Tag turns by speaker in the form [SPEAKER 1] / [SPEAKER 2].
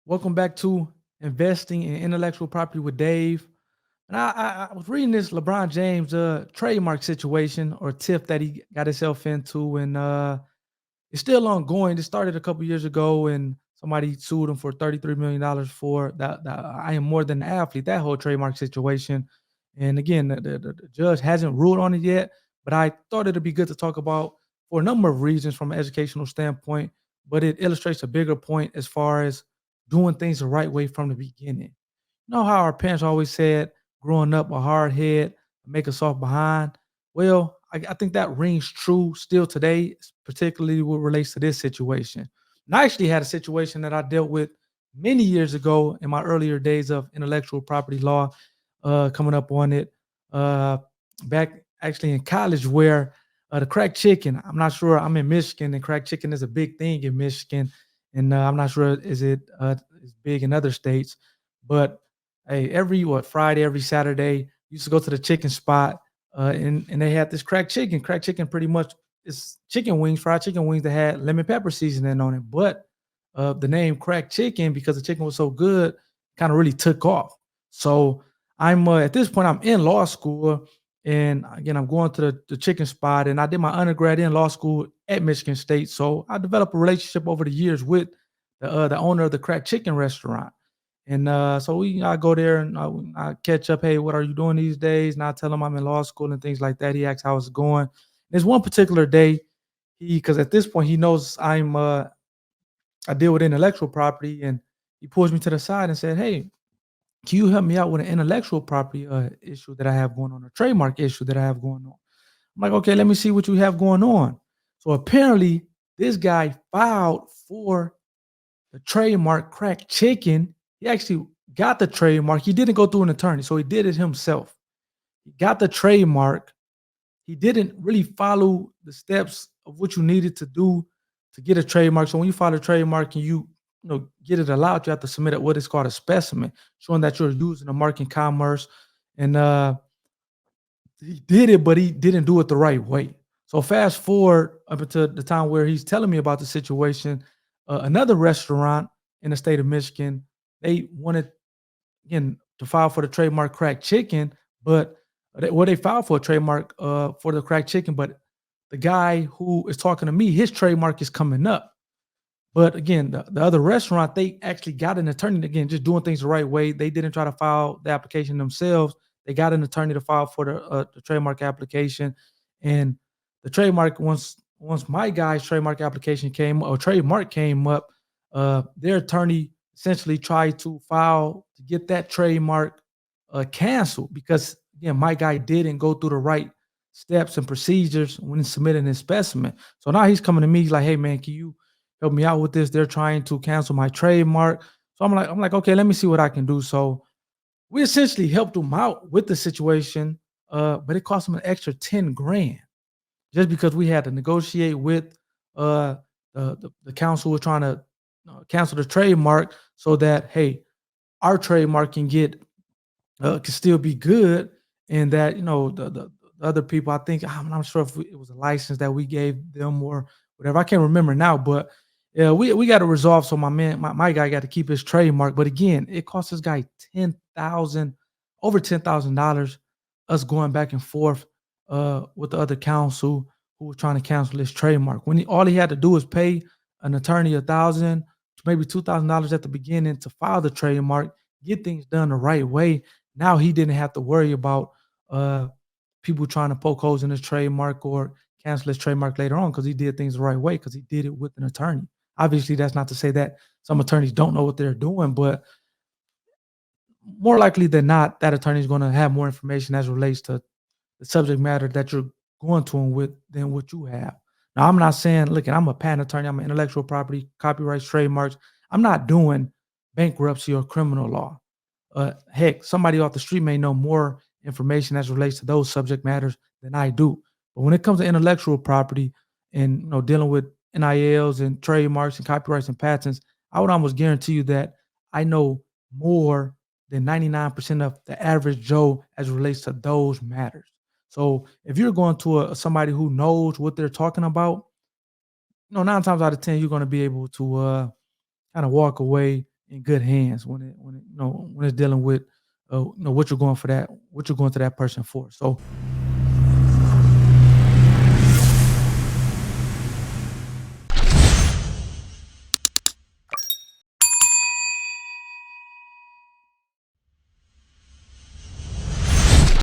[SPEAKER 1] Welcome back to Investing in Intellectual Property with Dave. And I was reading this LeBron James trademark situation or tip that he got himself into, and it's still ongoing. It started a couple years ago, and somebody sued him for $33 million for that. I am more than an athlete. That whole trademark situation, and again, the judge hasn't ruled on it yet. But I thought it'd be good to talk about for a number of reasons from an educational standpoint. But it illustrates a bigger point as far as doing things the right way from the beginning. You know how our parents always said, growing up, a hard head make a soft behind. Well, I think that rings true still today, particularly what relates to this situation. And I actually had a situation that I dealt with many years ago in my earlier days of intellectual property law, coming up on it uh, back actually in college, where the crack chicken. I'm not sure. I'm in Michigan, and crack chicken is a big thing in Michigan, and I'm not sure is it is big in other states, but hey, every what Friday, every Saturday, used to go to the chicken spot, and they had this cracked chicken. Cracked chicken pretty much is chicken wings, fried chicken wings that had lemon pepper seasoning on it. But the name cracked chicken, because the chicken was so good, kind of really took off. So I'm at this point I'm in law school, and again I'm going to the chicken spot, and I did my undergrad in law school at Michigan State. So I developed a relationship over the years with the owner of the cracked chicken restaurant. And so I go there and I catch up. Hey, what are you doing these days? And I tell him I'm in law school and things like that. He asks how it's going. There's one particular day, because at this point he knows I deal with intellectual property, and he pulls me to the side and said, "Hey, can you help me out with an intellectual property issue that I have going on, a trademark issue that I have going on?" I'm like, "Okay, let me see what you have going on." So apparently, this guy filed for the trademark crack chicken. He actually got the trademark. He didn't go through an attorney, so he did it himself. He got the trademark. He didn't really follow the steps of what you needed to do to get a trademark. So when you file a trademark and get it allowed, you have to submit what is called a specimen, showing that you're using the mark in commerce. And he did it, but he didn't do it the right way. So fast forward up until the time where he's telling me about the situation. Another restaurant in the state of Michigan, they wanted again to file for the trademark crack chicken, but they filed for a trademark for the crack chicken, but the guy who is talking to me, his trademark is coming up. But again, the other restaurant, they actually got an attorney, again, just doing things the right way. They didn't try to file the application themselves. They got an attorney to file for the trademark application. And the trademark, once my guy's trademark application came or trademark came up, their attorney essentially tried to file to get that trademark canceled, because again, my guy didn't go through the right steps and procedures when submitting his specimen. So now he's coming to me, he's like, "Hey man, can you help me out with this? They're trying to cancel my trademark." So I'm like, "Okay, let me see what I can do." So we essentially helped him out with the situation, but it cost him an extra 10 grand just because we had to negotiate with uh, the council who were trying to cancel the trademark, so that hey, our trademark can still be good, and that the other people, I think, I'm not sure if it was a license that we gave them or whatever. I can't remember now, but yeah, we got to resolve. So my guy got to keep his trademark, but again, it cost this guy 10,000 over $10,000, us going back and forth with the other council who was trying to cancel his trademark. When all he had to do was pay an attorney 1,000 to maybe $2,000 at the beginning to file the trademark, get things done the right way. Now he didn't have to worry about people trying to poke holes in his trademark or cancel his trademark later on, because he did things the right way, because he did it with an attorney. Obviously, that's not to say that some attorneys don't know what they're doing, but more likely than not, that attorney is going to have more information as it relates to the subject matter that you're going to him with than what you have. Now, I'm not saying, look, I'm a patent attorney, I'm an intellectual property, copyrights, trademarks. I'm not doing bankruptcy or criminal law. Heck, somebody off the street may know more information as relates to those subject matters than I do. But when it comes to intellectual property and dealing with NILs and trademarks and copyrights and patents, I would almost guarantee you that I know more than 99% of the average Joe as it relates to those matters. So if you're going to somebody who knows what they're talking about, 9 times out of 10, you're going to be able to kind of walk away in good hands when it's dealing with what you're going to that person for. So